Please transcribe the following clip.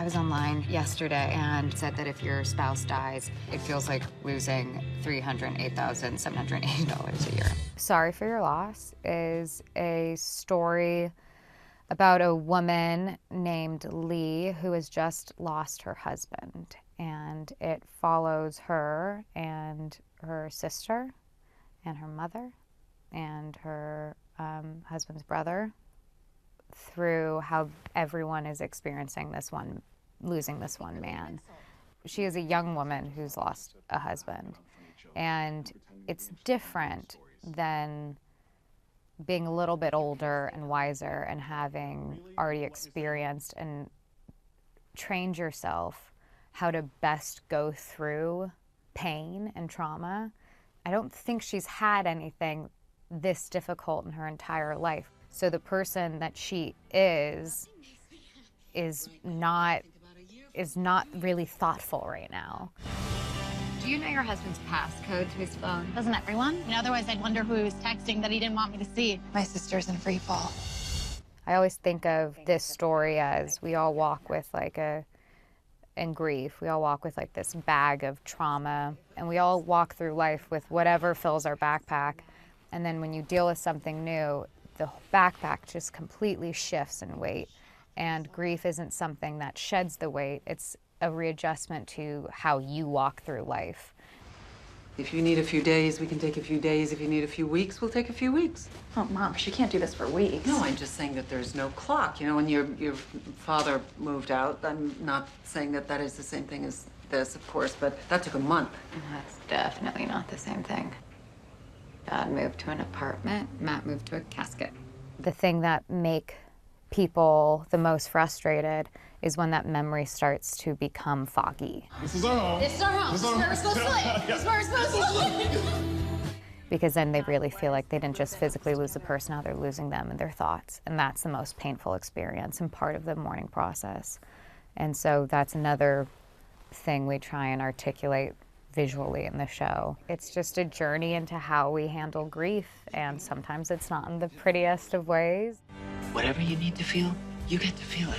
I was online yesterday and said that if your spouse dies, it feels like losing $308,780 a year. Sorry for Your Loss is a story about a woman named Lee who has just lost her husband. And it follows her and her sister and her mother and her husband's brother through how everyone is experiencing losing this one man. She is a young woman who's lost a husband, and it's different than being a little bit older and wiser and having already experienced and trained yourself how to best go through pain and trauma. I don't think she's had anything this difficult in her entire life. So the person that she is not really thoughtful right now. Do you know your husband's passcode to his phone? Doesn't everyone? And otherwise, I'd wonder who he was texting that he didn't want me to see. My sister's in free fall. I always think of this story as we all walk with in grief, we all walk with like this bag of trauma, and we all walk through life with whatever fills our backpack. And then when you deal with something new, the backpack just completely shifts in weight. And grief isn't something that sheds the weight, it's a readjustment to how you walk through life. If you need a few days, we can take a few days. If you need a few weeks, we'll take a few weeks. Oh, Mom, she can't do this for weeks. No, I'm just saying that there's no clock. You know, when your father moved out, I'm not saying that that is the same thing as this, of course, but that took a month. That's definitely not the same thing. Dad moved to an apartment, Matt moved to a casket. The thing that make people the most frustrated is when that memory starts to become foggy. This is our home. This is our home. This is where we're supposed to live. This is where we're supposed to live. Because then they really feel like they didn't just physically lose the person, now they're losing them and their thoughts. And that's the most painful experience and part of the mourning process. And so that's another thing we try and articulate visually in the show. It's just a journey into how we handle grief, and sometimes it's not in the prettiest of ways. Whatever you need to feel, you get to feel it.